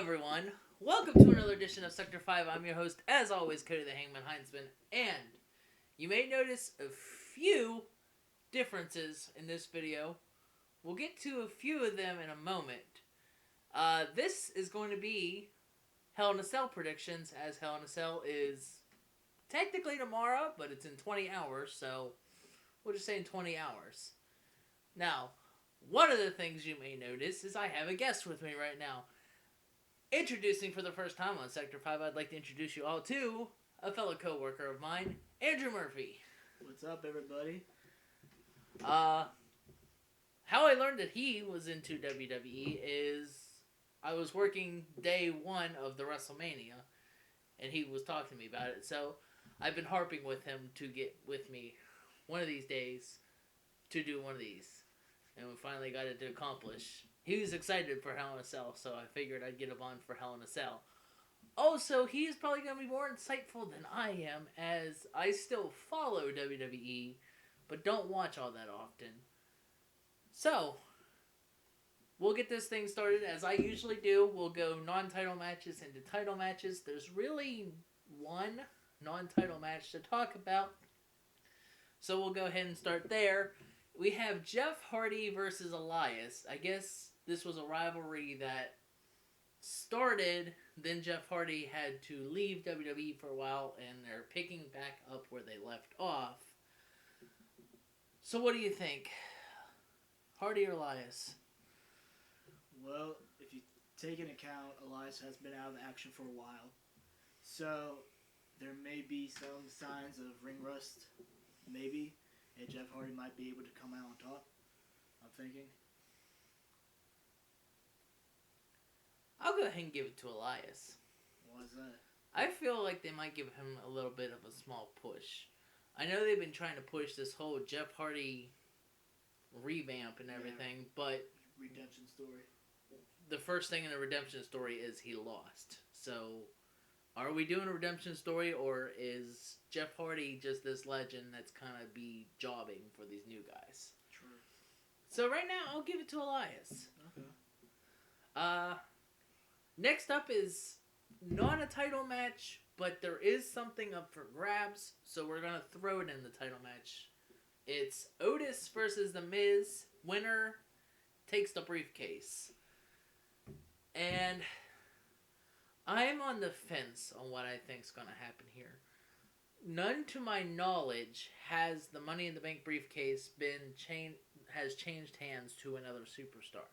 everyone. Welcome to another edition of Sector 5. I'm your host, as always, Cody the Hangman Heinzman. And you may notice a few differences in this video. We'll get to a few of them in a moment. This is going to be Hell in a Cell predictions, as Hell in a Cell is technically tomorrow, but it's in 20 hours, so we'll just say in 20 hours. Now, one of the things you may notice is I have a guest with me right now. Introducing for the first time on Sector 5, I'd like to introduce you all to a fellow co-worker of mine, Andrew Murphy. What's up, everybody? How I learned that he was into WWE is I was working day one of the WrestleMania, and he was talking to me about it. So I've been harping with him to get with me one of these days to do one of these. And we finally got it to accomplish. He was excited for Hell in a Cell, so I figured I'd get him on for Hell in a Cell. Also, he's probably going to be more insightful than I am, as I still follow WWE, but don't watch all that often. So, we'll get this thing started as I usually do. We'll go non-title matches into title matches. There's really one non-title match to talk about, so we'll go ahead and start there. We have Jeff Hardy versus Elias. I guess this was a rivalry that started, then Jeff Hardy had to leave WWE for a while, and they're picking back up where they left off. So what do you think? Hardy or Elias? Well, if you take into account, Elias has been out of action for a while. So, there may be some signs of ring rust, maybe. And Jeff Hardy might be able to come out on top, I'm thinking. I'll go ahead and give it to Elias. Why is that? I feel like they might give him a little bit of a small push. I know they've been trying to push this whole Jeff Hardy revamp and everything, but redemption story. The first thing in the redemption story is he lost. So, are we doing a redemption story, or is Jeff Hardy just this legend that's kind of be jobbing for these new guys? True. So right now, I'll give it to Elias. Okay. Next up is not a title match, but there is something up for grabs, so we're going to throw it in the title match. It's Otis versus The Miz. Winner takes the briefcase. And I'm on the fence on what I think is going to happen here. None to my knowledge has the Money in the Bank briefcase has changed hands to another superstar.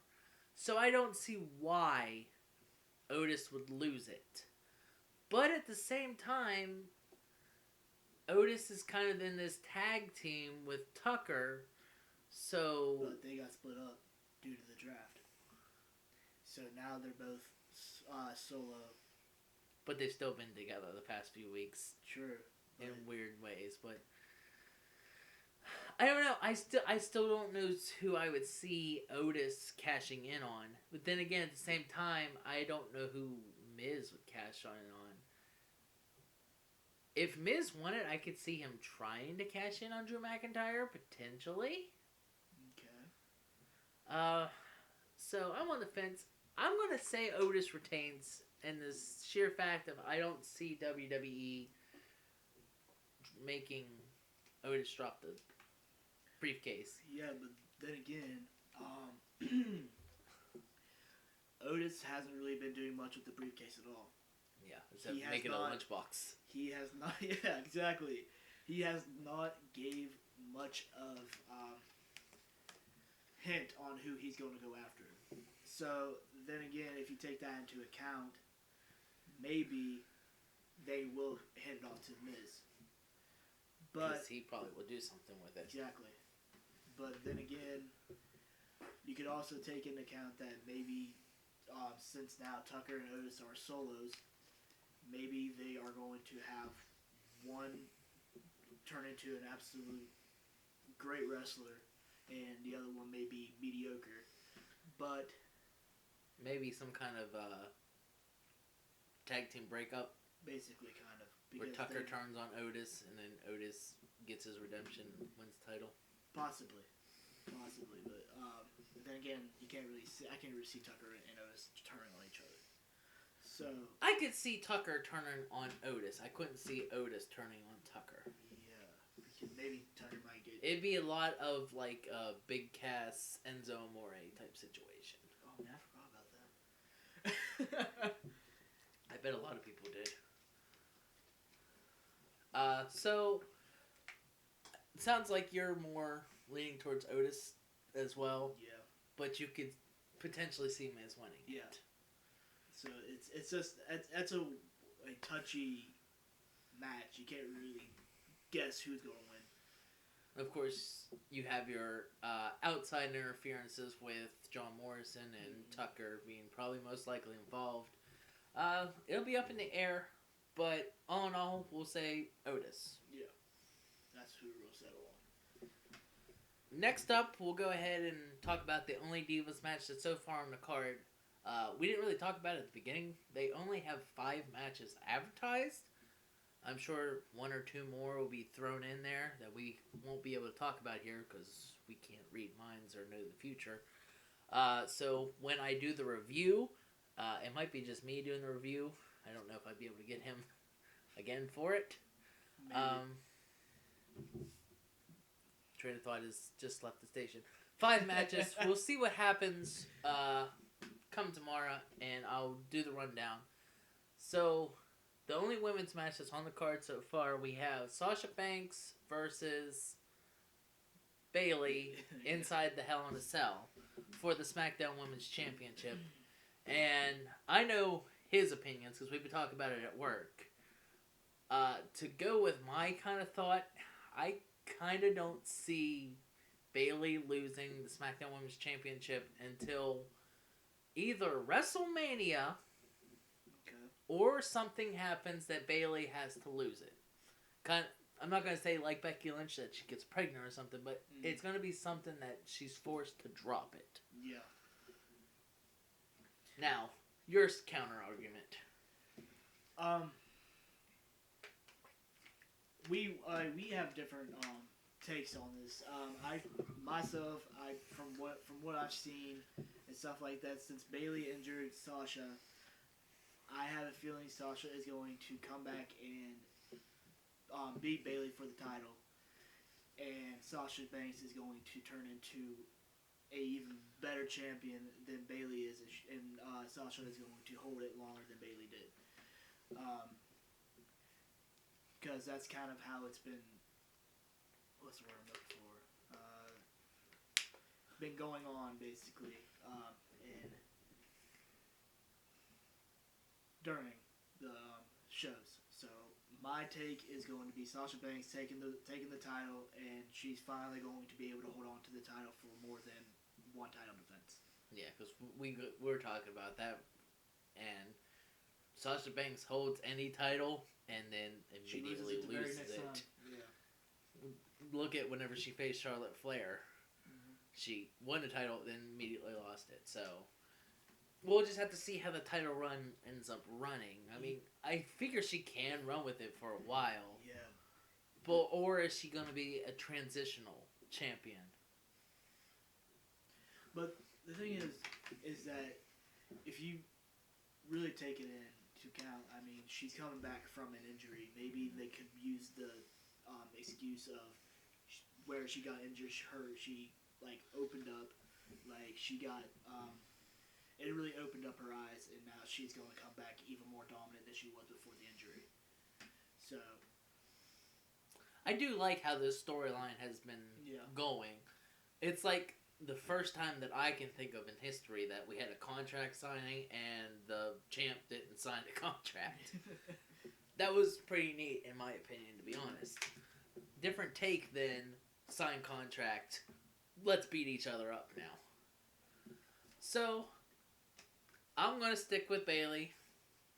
So I don't see why Otis would lose it. But at the same time, Otis is kind of in this tag team with Tucker, so... But they got split up due to the draft. So now they're both solo. But they've still been together the past few weeks. True. In weird ways, but... I don't know. I still don't know who I would see Otis cashing in on. But then again, at the same time, I don't know who Miz would cash on. If Miz won it, I could see him trying to cash in on Drew McIntyre, potentially. Okay. So I'm on the fence. I'm going to say Otis retains, and the sheer fact of I don't see WWE making Otis drop the briefcase. Yeah, but then again, Otis hasn't really been doing much with the briefcase at all. Yeah, except make it a lunchbox. He has not. Yeah, exactly. He has not gave much of hint on who he's going to go after. So then again, if you take that into account, maybe they will hand it off to Miz. But he probably will do something with it. Exactly. But then again, you could also take into account that maybe since now Tucker and Otis are solos, maybe they are going to have one turn into an absolute great wrestler and the other one may be mediocre. But maybe some kind of tag team breakup. Basically, kind of. Where Tucker turns on Otis and then Otis gets his redemption, wins the title. Possibly, but then again, you can't really see. I can't really see Tucker and Otis turning on each other. So I could see Tucker turning on Otis. I couldn't see Otis turning on Tucker. yeah, because maybe Tucker might get. It'd be a lot of like a Big Cass, Enzo Amore type situation. Oh man, I forgot about that. I bet a lot of people did. So it sounds like you're more leaning towards Otis as well. Yeah. But you could potentially see Miz winning. Yeah. So it's just that's a touchy match. You can't really guess who's going to win. Of course, you have your outside interferences with John Morrison and Tucker being probably most likely involved. It'll be up in the air, but all in all, we'll say Otis. Yeah, that's who we'll settle on. Next up, we'll go ahead and talk about the only Divas match that's so far on the card. We didn't really talk about it at the beginning. They only have 5 matches advertised. I'm sure 1 or 2 more will be thrown in there that we won't be able to talk about here because we can't read minds or know the future. So when I do the review, it might be just me doing the review. I don't know if I'd be able to get him again for it. Train of thought has just left the station. 5 matches. We'll see what happens come tomorrow, and I'll do the rundown. So, the only women's match that's on the card so far, we have Sasha Banks versus Bayley inside the Hell in a Cell for the Smackdown Women's Championship. And I know his opinions because we've been talking about it at work. To go with my kind of thought, I kind of don't see Bayley losing the SmackDown Women's Championship until either WrestleMania or something happens that Bayley has to lose it. I'm not going to say like Becky Lynch that she gets pregnant or something, but it's going to be something that she's forced to drop it. Yeah. Now, your counter argument. We have different takes on this. From what I've seen and stuff like that, since Bayley injured Sasha, I have a feeling Sasha is going to come back and beat Bayley for the title, and Sasha Banks is going to turn into a even better champion than Bayley is, and Sasha is going to hold it longer than Bayley did. Because that's kind of how it's been. What's the word I'm looking for? Been going on basically, and during the shows. So my take is going to be Sasha Banks taking the title, and she's finally going to be able to hold on to the title for more than one title defense. Yeah, because we were talking about that, and Sasha Banks holds any title and then immediately loses it. Yeah. Look at whenever she faced Charlotte Flair. She won the title, then immediately lost it. So we'll just have to see how the title run ends up running. I mean, I figure she can run with it for a while. Yeah. But or is she going to be a transitional champion? But the thing is that if you really take it into account, I mean, she's coming back from an injury. Maybe they could use the excuse of where she got injured. She opened up, she got it really opened up her eyes, and now she's going to come back even more dominant than she was before the injury. So I do like how this storyline has been going. It's like the first time that I can think of in history that we had a contract signing and the champ didn't sign the contract. That was pretty neat, in my opinion, to be honest. Different take than sign contract. Let's beat each other up now. So, I'm going to stick with Bayley.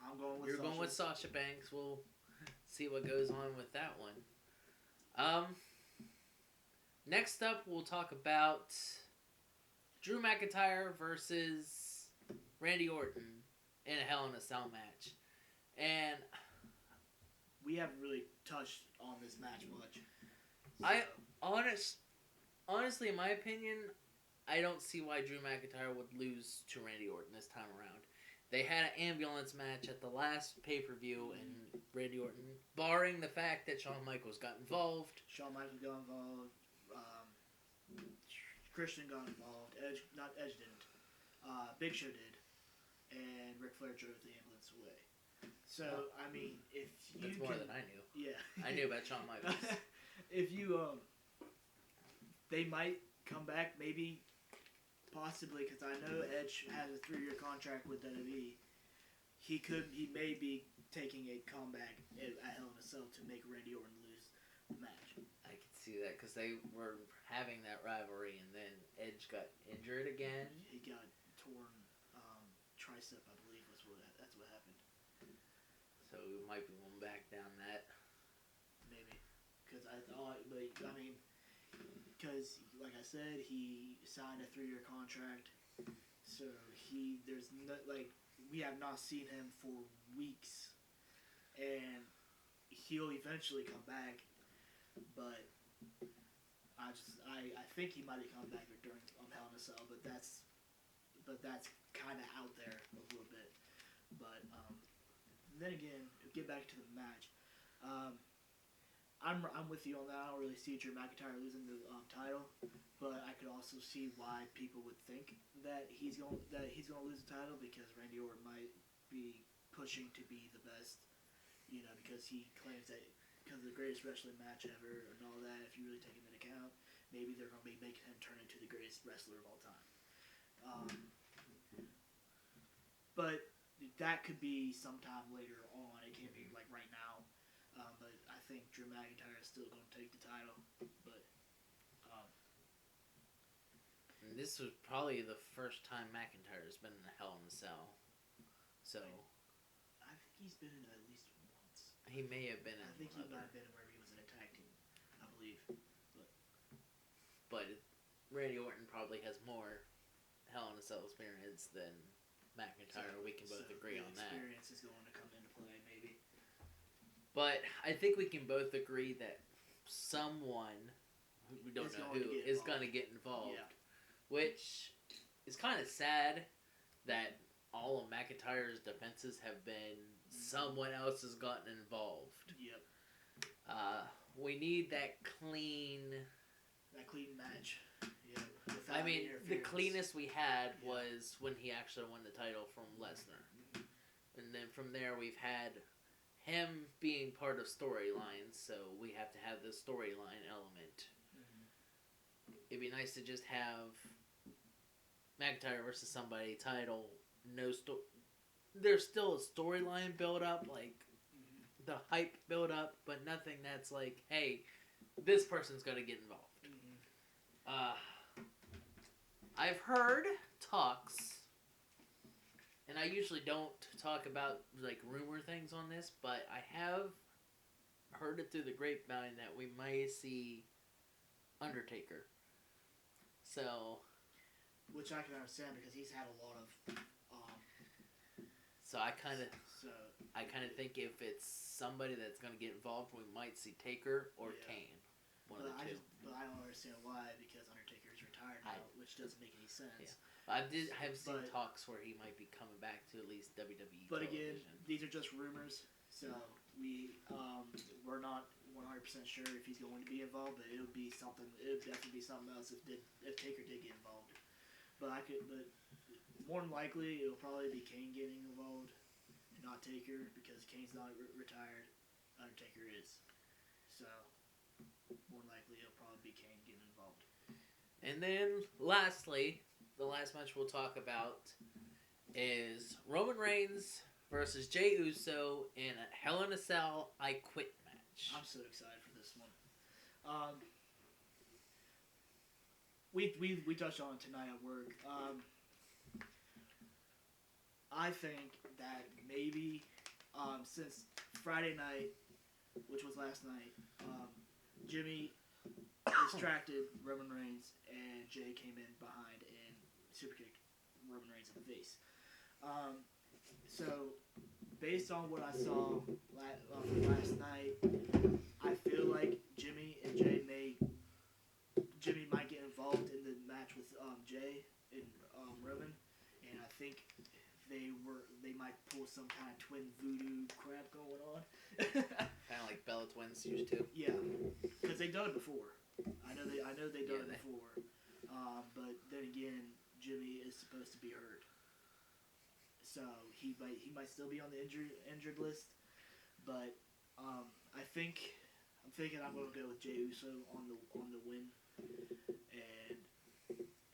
I'm going with You're Sasha. going with Sasha Banks. We'll see what goes on with that one. Next up, we'll talk about Drew McIntyre versus Randy Orton in a Hell in a Cell match. And we haven't really touched on this match much. So. Honestly, in my opinion, I don't see why Drew McIntyre would lose to Randy Orton this time around. They had an ambulance match at the last pay-per-view, and Randy Orton, barring the fact that Shawn Michaels got involved. Shawn Michaels got involved. Christian got involved. Not Edge didn't. Big Show did. And Ric Flair drove the ambulance away. So, I mean, if you That's more than I knew. Yeah. I knew about Shawn Michaels. If you, they might come back, maybe, possibly, because I know Edge has a 3-year contract with WWE. He may be taking a comeback at Hell in a Cell to make Randy Orton lose the match. I could see that because they were having that rivalry, and then Edge got injured again. He got torn tricep, I believe, that's what happened. So we might be going back down that. Maybe, because because like I said, he signed a 3-year contract, so we have not seen him for weeks, and he'll eventually come back, but I think he might have come back during Hell in a Cell, but that's kind of out there a little bit. But then again, get back to the match. I'm with you on that. I don't really see Drew McIntyre losing the title, but I could also see why people would think that he's going to lose the title, because Randy Orton might be pushing to be the best, because he claims that because of the greatest wrestling match ever and all that. If you really take him into account, maybe they're going to be making him turn into the greatest wrestler of all time. But that could be sometime later on. It can't be like right now. But I think Drew McIntyre is still going to take the title. But this was probably the first time McIntyre has been in a Hell in a Cell. So I think he's been in it at least once. He may have been. I think he might have been where he was in a tag team, I believe. But Randy Orton probably has more Hell in a Cell experience than McIntyre. We can both agree on that. Experience is going to come into play, maybe. But I think we can both agree that someone, we don't know who, is going to get involved. Yeah. Which is kind of sad that all of McIntyre's defenses have been someone else has gotten involved. Yep. We need that clean match. I mean, the cleanest we had was when he actually won the title from Lesnar. And then from there, we've had him being part of storylines, so we have to have the storyline element. Mm-hmm. It'd be nice to just have McIntyre versus somebody title. There's still a storyline build up, like the hype build up, but nothing that's like, hey, this person's gonna get involved. I've heard talks, and I usually don't talk about like rumor things on this, but I have heard it through the grapevine that we might see Undertaker. So, which I can understand because he's had a lot of. So I kind of think if it's somebody that's going to get involved, we might see Taker or Kane. One of the two. But I don't understand why, because Undertaker is retired now, which doesn't make any sense. Yeah. I have seen talks where he might be coming back to at least WWE. But television. Again, these are just rumors, so we're not 100% sure if he's going to be involved. But it would definitely be something else if Taker did get involved. But more than likely it'll probably be Kane getting involved, not Taker, because Kane's not retired. Undertaker is, so more than likely it'll probably be Kane getting involved. And then lastly, the last match we'll talk about is Roman Reigns versus Jey Uso in a Hell in a Cell I Quit match. I'm so excited for this one. We touched on it tonight at work. I think that maybe since Friday night, which was last night, Jimmy distracted Roman Reigns and Jey came in behind and superkicked Roman Reigns in the face. So, based on what I saw last night, I feel like Jimmy might get involved in the match with Jey and Roman, and I think they might pull some kind of twin voodoo crap going on. Kind of like Bella Twins used to. Yeah, because they've done it before. I know they've done it before. But then again, Jimmy is supposed to be hurt, so he might still be on the injured list. But I'm thinking I'm gonna go with Jey Uso on the win and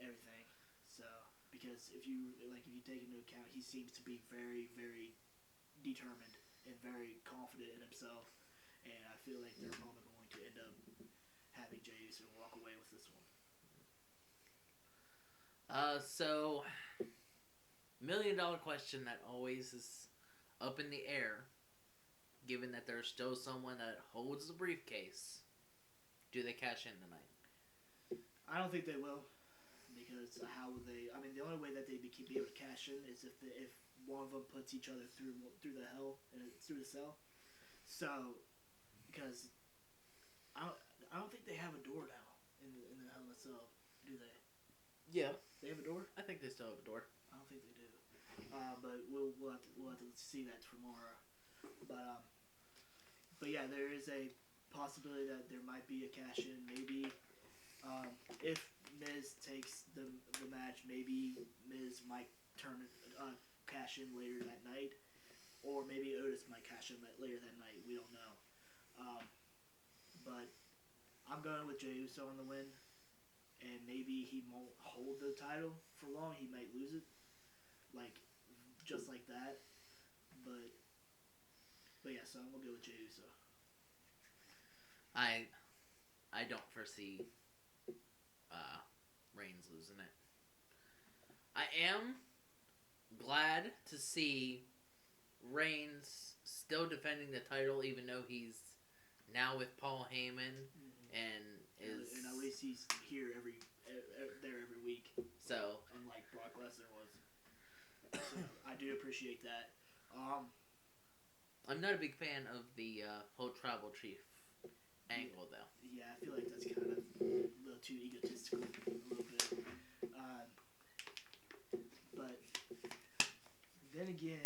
everything. So because if you take into account, he seems to be very, very determined and very confident in himself, and I feel like they're probably going to end up having Jey Uso walk away with this one. So $1 million question that always is up in the air, given that there's still someone that holds the briefcase. Do they cash in tonight? I don't think they will, because how would they? I mean, the only way that they'd be able to cash in is if one of them puts each other through the hell and through the cell. So, because I don't think they have a door now in the Hell in a Cell, do they? Yeah, they have a door. I think they still have a door. I don't think they do, but we'll have to see that tomorrow. But yeah, there is a possibility that there might be a cash in. Maybe if Miz takes the match, maybe Miz might cash in later that night, or maybe Otis might cash in later that night. We don't know. But I'm going with Jey Uso on the win, and maybe he won't hold the title for long. He might lose it, just like that. But yeah, so I'm gonna go with Jey Uso. I don't foresee Reigns losing it. I am glad to see Reigns still defending the title, even though he's now with Paul Heyman, and at least he's here every week. So unlike Brock Lesnar was, so I do appreciate that. I'm not a big fan of the whole tribal chief angle, though. Yeah, I feel like that's kind of a little too egotistical, a little bit. But then again,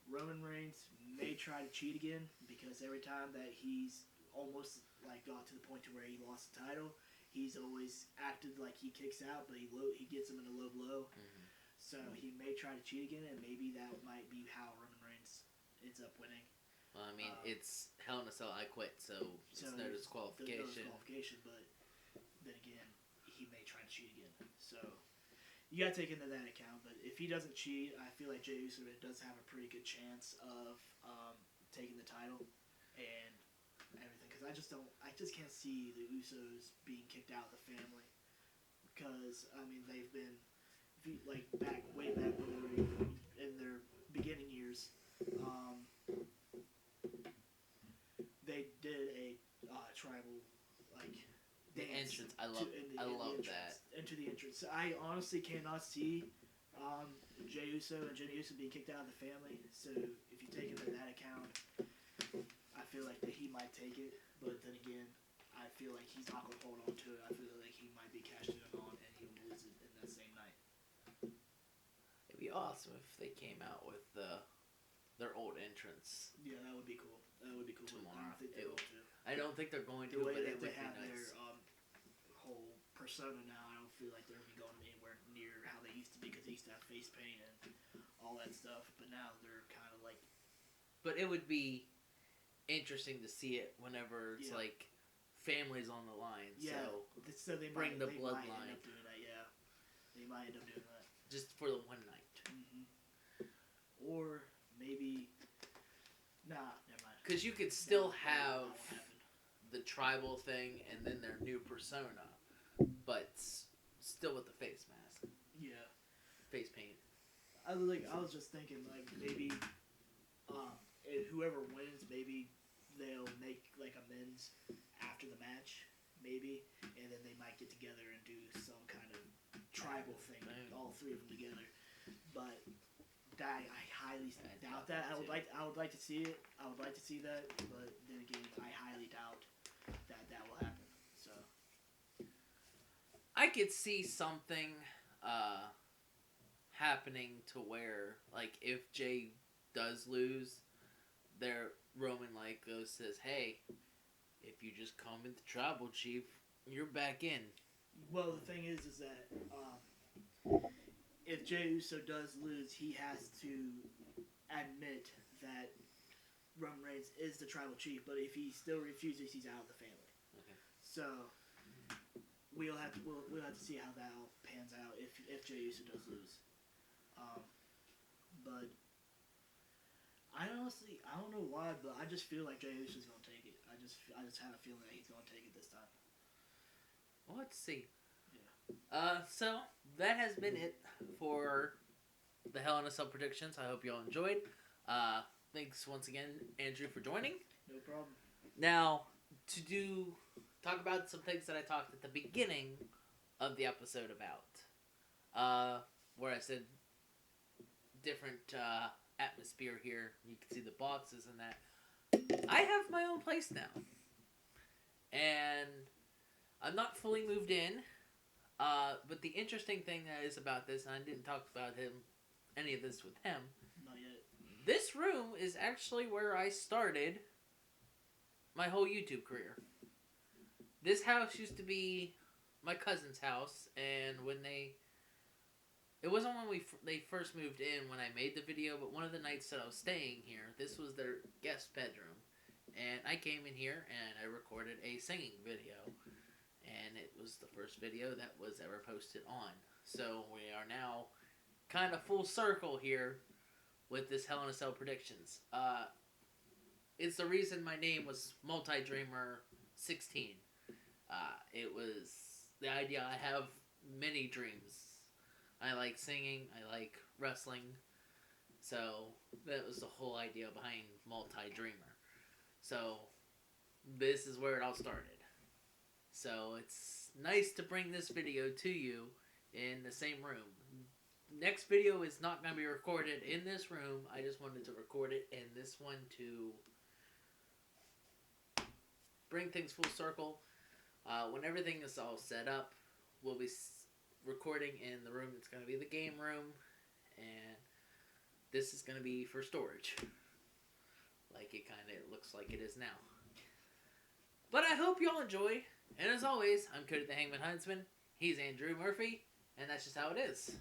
Roman Reigns may try to cheat again, because every time that he's almost got to the point to where he lost the title, he's always acted like he kicks out, but he gets him in a low blow. Mm-hmm. So he may try to cheat again, and maybe that might be how Roman Reigns ends up winning. Well, I mean, it's Hell in a Cell, I quit, so it's no disqualification. But then again, he may try to cheat again. So you got to take into that account. But if he doesn't cheat, I feel like Jey Uso does have a pretty good chance of taking the title and everything. Because I just can't see the Usos being kicked out of the family. Because I mean, they've been way back when they were in their beginning years. They did a tribal the dance entrance. I love that. Into the entrance. I honestly cannot see Jey Uso and Jenny Uso being kicked out of the family. So if you take into that account, I feel like that he might take it. But then again, I feel like he's not going to hold on to it. I feel like he might be cashed in on, and he will lose it in that same night. It'd be awesome if they came out with their old entrance. Yeah, that would be cool. Tomorrow. I don't think they will too. I don't think they're going to, the way but that it would they have be nice. their whole persona now, I don't feel like they're going to be going anywhere near how they used to be, because they used to have face paint and all that stuff. But now they're kind of like. But it would be interesting to see it whenever it's families on the line. Yeah. So they bring the bloodline. Might end up doing that. Yeah, they might end up doing that just for the one night. Mm-hmm. Or maybe. Nah, never mind. Because you could still have the tribal thing and then their new persona, but still with the face mask. Yeah. Face paint. I was just thinking maybe, whoever wins, maybe they'll make amends after the match, maybe, and then they might get together and do some kind of tribal thing, all three of them together. But. I highly doubt that. I would like to see it. I would like to see that, but then again, I highly doubt that will happen. So I could see something have happening to where, like, if Jay does lose, Roman, like, says, hey, if you just come with the tribal chief, you're back in. Well, the thing is that if Jey Uso does lose, he has to admit that Roman Reigns is the tribal chief. But if he still refuses, he's out of the family. Okay. So we'll have to see how that all pans out if Jey Uso does lose. But I don't know why, but I just feel like Jey Uso's gonna take it. I just have a feeling that he's gonna take it this time. Well, let's see. Yeah. So that has been it for the Hell in a Cell predictions. I hope you all enjoyed. Thanks once again, Andrew, for joining. No problem. Now, talk about some things that I talked at the beginning of the episode about, where I said different atmosphere here. You can see the boxes and that. I have my own place now, and I'm not fully moved in. But the interesting thing that is about this, and I didn't talk about any of this with him. Not yet. This room is actually where I started my whole YouTube career. This house used to be my cousin's house, and it wasn't when they first moved in when I made the video, but one of the nights that I was staying here, this was their guest bedroom, and I came in here and I recorded a singing video, and it was the first video that was ever posted on. So we are now kind of full circle here with this Hell in a Cell predictions. It's the reason my name was Multi-Dreamer 16. It was the idea. I have many dreams. I like singing. I like wrestling. So that was the whole idea behind Multi-Dreamer. So this is where it all started. So it's nice to bring this video to you in the same room. Next video is not going to be recorded in this room. I just wanted to record it in this one to bring things full circle. When everything is all set up, we'll be recording in the room that's going to be the game room, and this is going to be for storage, like it kind of looks like it is now. But I hope you all enjoy, and as always, I'm Cody the Hangman Huntsman, he's Andrew Murphy, and that's just how it is.